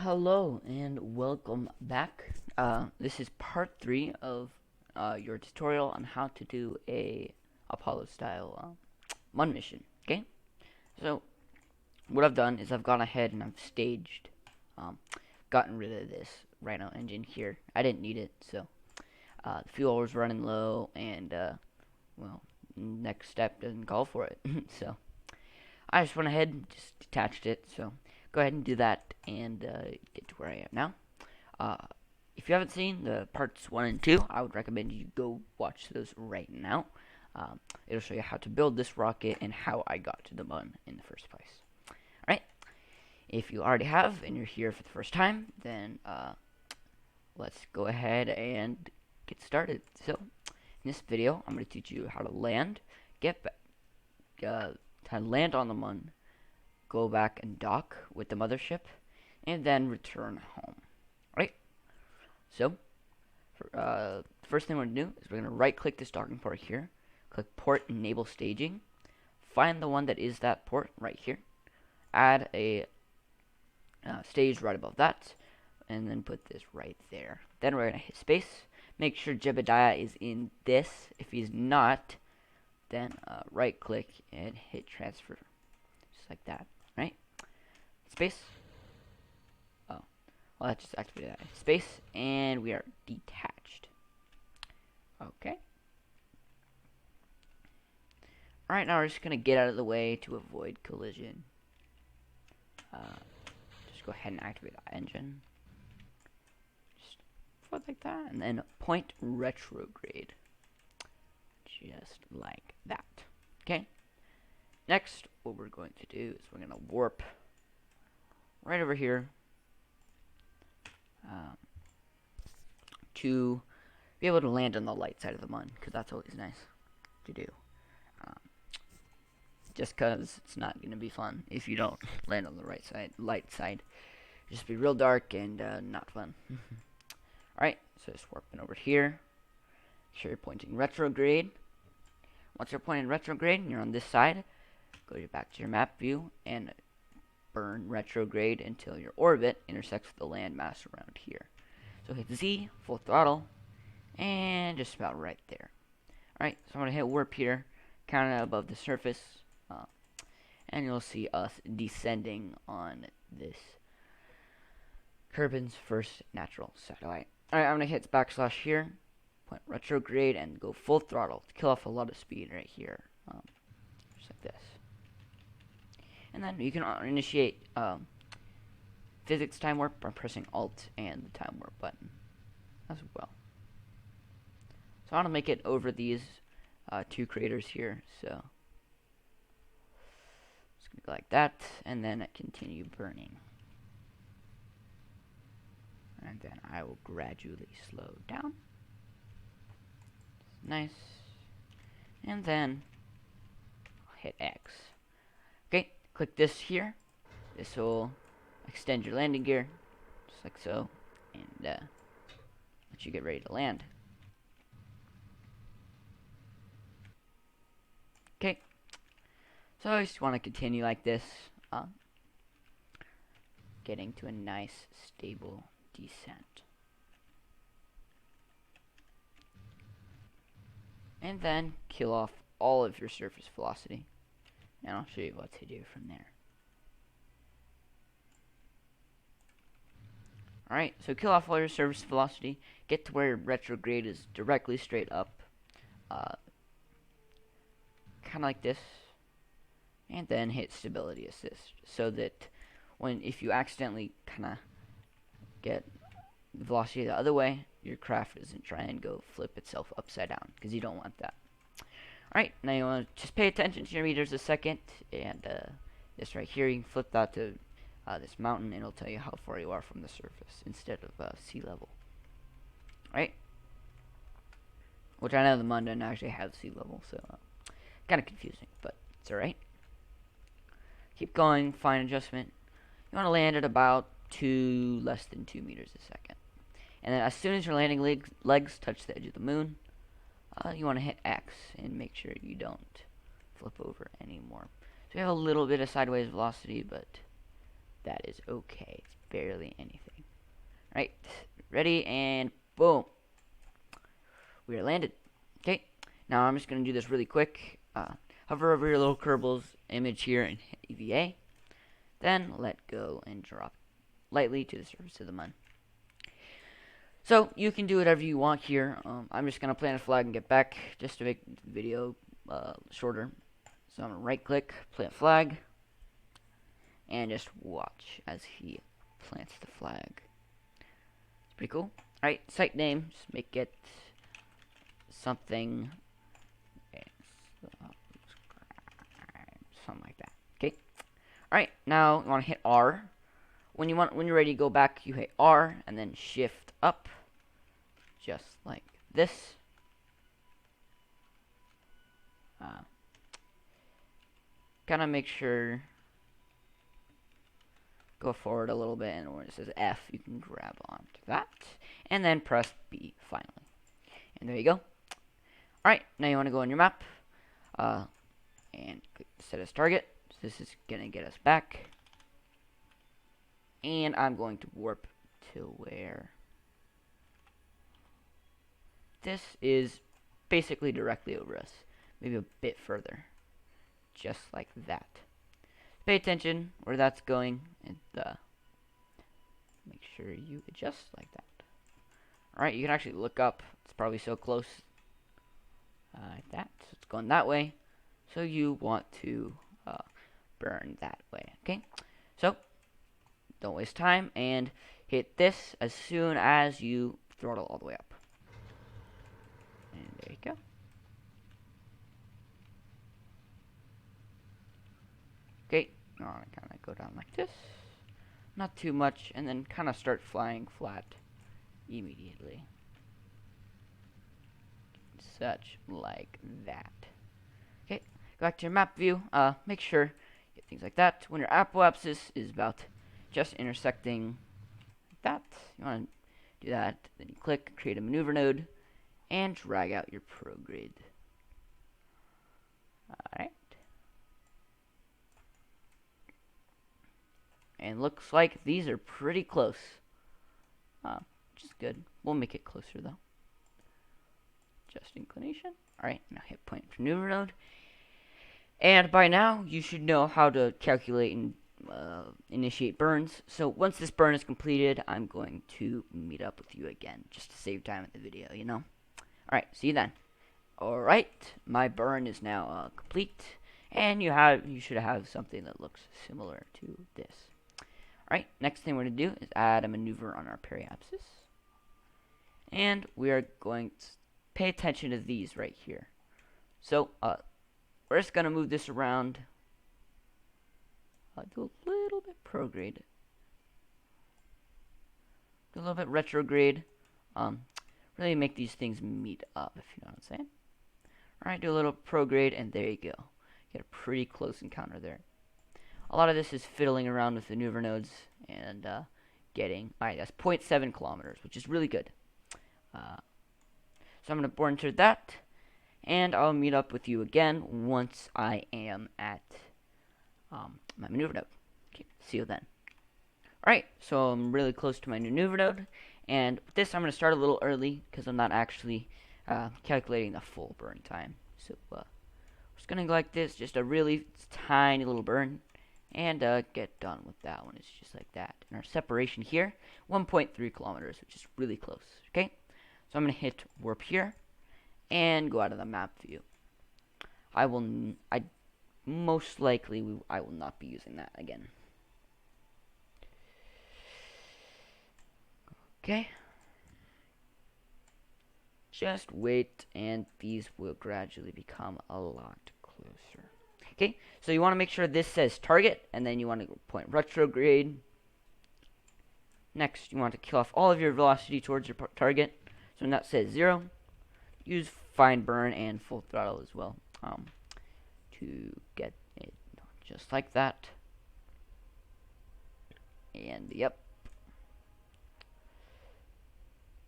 Hello and welcome back. This is part 3 of your tutorial on how to do a Apollo style Mun mission. Okay, so what I've done is I've gone ahead and I've staged, um, gotten rid of this Rhino engine here. I didn't need it, so the fuel was running low, and well, next step doesn't call for it. So I just went ahead and just detached it. So go ahead and do that and get to where I am now. Uh, if you haven't seen the parts 1 and 2, I would recommend you go watch those right now. It'll show you how to build this rocket and how I got to the Mun in the first place. Alright, if you already have and you're here for the first time, then let's go ahead and get started. So, in this video, I'm going to teach you how to land, get back, how to land on the Mun, go back and dock with the mothership, and then return home. Right? So, first thing we're going to do is we're going to right click this docking port here, click port enable staging, find the one that is that port right here, add a stage right above that, and then put this right there. Then we're going to hit space, make sure Jebediah is in this. If he's not, then right click and hit transfer, just like that. Right? Space. Oh, well, that just activated that. Space, and we are detached. Okay. Alright, now we're just going to get out of the way to avoid collision. Just go ahead and activate the engine. Just like that, and then point retrograde. Just like that. Okay. Next, what we're going to do is we're going to warp right over here to be able to land on the light side of the Mun, because that's always nice to do. Just because it's not going to be fun if you don't land on the right side, light side. Just be real dark and not fun. Alright, so just warping over here. Make sure you're pointing retrograde. Once you're pointing retrograde and you're on this side, go back to your map view and burn retrograde until your orbit intersects with the landmass around here. So hit Z, full throttle, and just about right there. Alright, so I'm going to hit warp here, kind of above the surface, and you'll see us descending on this Kerbin's first natural satellite. Alright, I'm going to hit backslash here, point retrograde, and go full throttle to kill off a lot of speed right here, just like this. And then you can initiate physics time warp by pressing Alt and the time warp button as well. So I want to make it over these two craters here, so it's going to go like that, and then continue burning. And then I will gradually slow down. Nice. And then I'll hit X. Okay, click this here. This will extend your landing gear, just like so, and let you get ready to land. Okay, so I just want to continue like this, getting to a nice, stable descent. And then kill off all of your surface velocity, and I'll show you what to do from there. Alright, so kill off all your surface velocity, get to where retrograde is directly straight up, kind of like this, and then hit stability assist, so that if you accidentally kind of get the velocity the other way, your craft doesn't try and go flip itself upside down, because you don't want that. Alright, now you want to just pay attention to your meters a second, and this right here, you can flip that to this mountain, and it'll tell you how far you are from the surface instead of sea level. Right? Which I know the Mun doesn't actually have sea level, so kind of confusing, but it's alright. Keep going, fine adjustment. You want to land at about less than 2 meters a second. And then as soon as your landing legs touch the edge of the moon, you want to hit X and make sure you don't flip over anymore. So we have a little bit of sideways velocity, but that is okay. It's barely anything. Right, ready, and boom. We are landed. Okay, now I'm just going to do this really quick. Hover over your little Kerbals image here and hit EVA. Then let go and drop lightly to the surface of the mud. So you can do whatever you want here. I'm just going to plant a flag and get back just to make the video shorter. So I'm going to right click, plant flag, and just watch as he plants the flag. It's pretty cool. Alright, site name, just make it something like that. Okay. Alright, now you want to hit R. When you're ready to go back, you hit R and then shift up, just like this. Kind of make sure, go forward a little bit, and where it says F, you can grab onto that, and then press B finally. And there you go. Alright, now you want to go on your map, and set as target. So this is going to get us back. And I'm going to warp to where this is basically directly over us. Maybe a bit further. Just like that. Pay attention where that's going, and make sure you adjust like that. Alright, you can actually look up. It's probably so close. Like that. So it's going that way. So you want to burn that way. Okay? So, don't waste time, and hit this as soon as you throttle all the way up. And there you go. Okay, now I kind of go down like this. Not too much, and then kind of start flying flat immediately. Such like that. Okay, go back to your map view. Make sure get things like that. When your apoapsis is about just intersecting like that, you want to do that. Then you click, create a maneuver node, and drag out your prograde. Alright. And looks like these are pretty close. Which is good. We'll make it closer though. Just inclination. Alright, now hit point maneuver node. And by now, you should know how to calculate and initiate burns. So once this burn is completed, I'm going to meet up with you again, just to save time in the video, you know? Alright, see you then. Alright, my burn is now complete, and you should have something that looks similar to this. Alright, next thing we're going to do is add a maneuver on our periapsis. And we are going to pay attention to these right here. So, we're just going to move this around. Do a little bit prograde. Do a little bit retrograde. Really make these things meet up, if you know what I'm saying. Alright, do a little prograde, and there you go. Get a pretty close encounter there. A lot of this is fiddling around with the maneuver nodes and getting... Alright, that's 0.7 kilometers, which is really good. So I'm going to bore into that, and I'll meet up with you again once I am at my maneuver node. Okay, see you then. Alright, so I'm really close to my maneuver node, and with this I'm going to start a little early because I'm not actually calculating the full burn time. So we're just going to go like this, just a really tiny little burn, and get done with that one. It's just like that. And our separation here, 1.3 kilometers, which is really close. Okay, so I'm going to hit warp here and go out of the map view. I most likely I will not be using that again. Okay. Just wait, and these will gradually become a lot closer. Okay, so you want to make sure this says target, and then you want to point retrograde. Next, you want to kill off all of your velocity towards your target. So when that says 0, use fine burn and full throttle as well to get it just like that. And yep.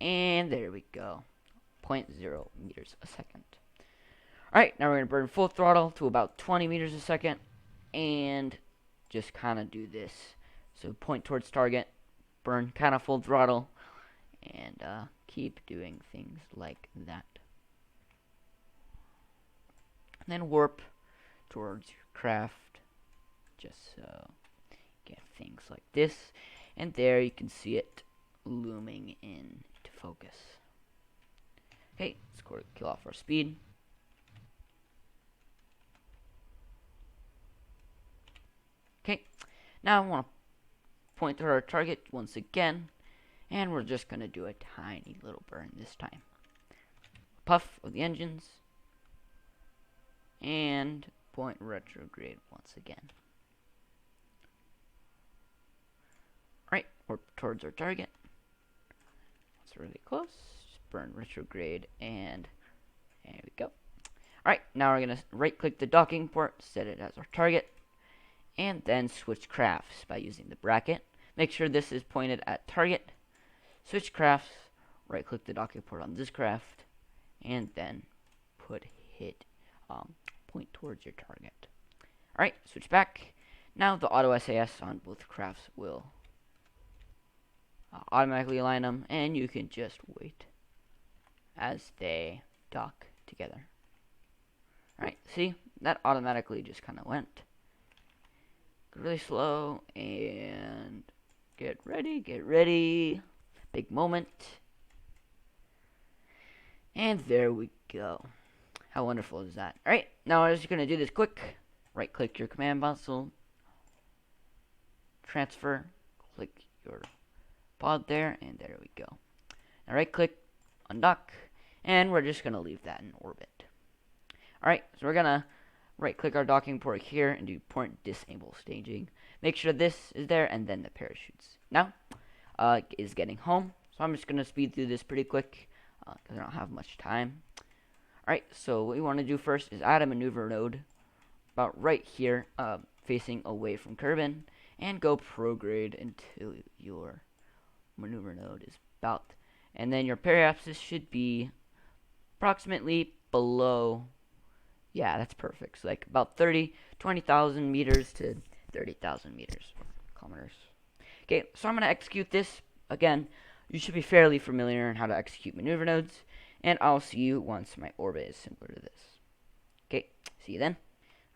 And there we go. 0.0 meters a second. Alright, now we're going to burn full throttle to about 20 meters a second. And just kind of do this. So point towards target. burn kind of full throttle, and keep doing things like that. And then warp towards your craft, just so get things like this. And there you can see it looming into focus. Okay, let's kill off our speed. Okay, now I want to point to our target once again, and we're just going to do a tiny little burn this time. Puff of the engines, and point retrograde once again. Alright, we're towards our target. It's really close. Just burn retrograde, and there we go. Alright, now we're going to right click the docking port, set it as our target, and then switch crafts by using the bracket. Make sure this is pointed at target. Switch crafts, right click the docking port on this craft, and then point towards your target. Alright, switch back. Now the auto SAS on both crafts will automatically align them, and you can just wait as they dock together. Alright, see? That automatically just kind of went. Really slow, and get ready. Big moment. And there we go. How wonderful is that? Alright, now I'm just going to do this quick. Right click your command console. Transfer. Click your pod there, and there we go. Now right click, undock, and we're just going to leave that in orbit. Alright, so we're going to right click our docking port here and do port disable staging. Make sure this is there, and then the parachutes. Now, is getting home, so I'm just going to speed through this pretty quick because I don't have much time. Alright, so what we want to do first is add a maneuver node about right here, facing away from kerbin, and go prograde until your maneuver node is about. And then your periapsis should be approximately below, yeah, that's perfect. So like about 20,000 meters to 30,000 meters, kilometers. Okay, so I'm going to execute this. Again, you should be fairly familiar on how to execute maneuver nodes, and I'll see you once my orbit is similar to this. Okay, see you then.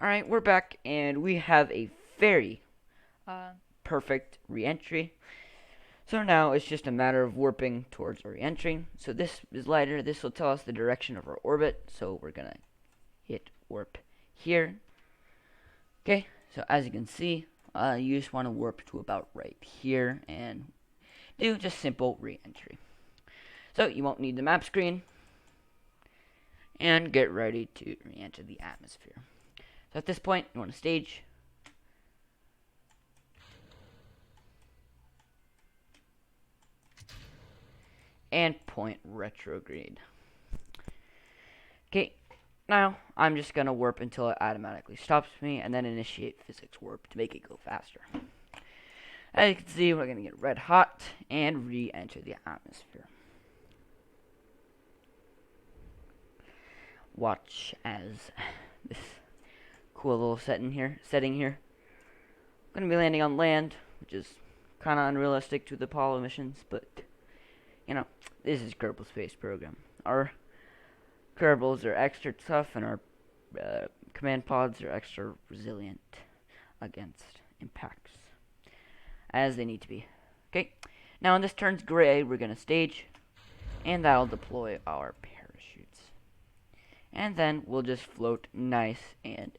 Alright, we're back, and we have a very perfect re-entry. So now it's just a matter of warping towards our re-entry. So this is lighter. This will tell us the direction of our orbit, so we're going to hit warp here. Okay, so as you can see, you just want to warp to about right here and do just simple re-entry. So you won't need the map screen, and get ready to re-enter the atmosphere. So at this point, you want to stage. And point retrograde. Okay, now I'm just going to warp until it automatically stops me, and then initiate physics warp to make it go faster. As you can see, we're going to get red hot and re-enter the atmosphere. Watch as this cool little setting here. I'm going to be landing on land, which is kind of unrealistic to the Apollo missions, but you know, this is Kerbal Space Program. Our Kerbals are extra tough, and our command pods are extra resilient against impacts, as they need to be. Okay, now when this turns gray, we're going to stage, and that'll deploy our parachutes. And then we'll just float nice and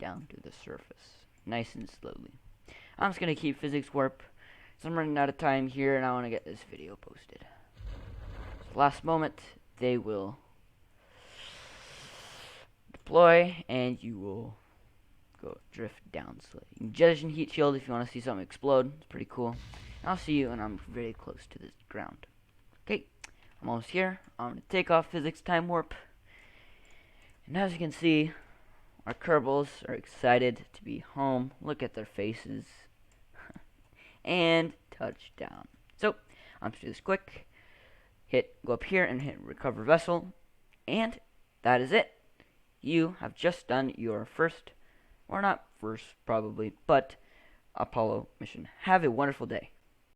down to the surface, nice and slowly. I'm just going to keep physics warp, so I'm running out of time here, and I want to get this video posted. So last moment, they will deploy, and you will go drift down slowly. You can jettison heat shield if you want to see something explode. It's pretty cool. And I'll see you when I'm very close to the ground. Okay, I'm almost here. I'm going to take off physics time warp. And as you can see, our Kerbals are excited to be home. Look at their faces. And touchdown. So, I'm just do this quick. Go up here and hit recover vessel. And that is it. You have just done your first, or not first probably, but Apollo mission. Have a wonderful day.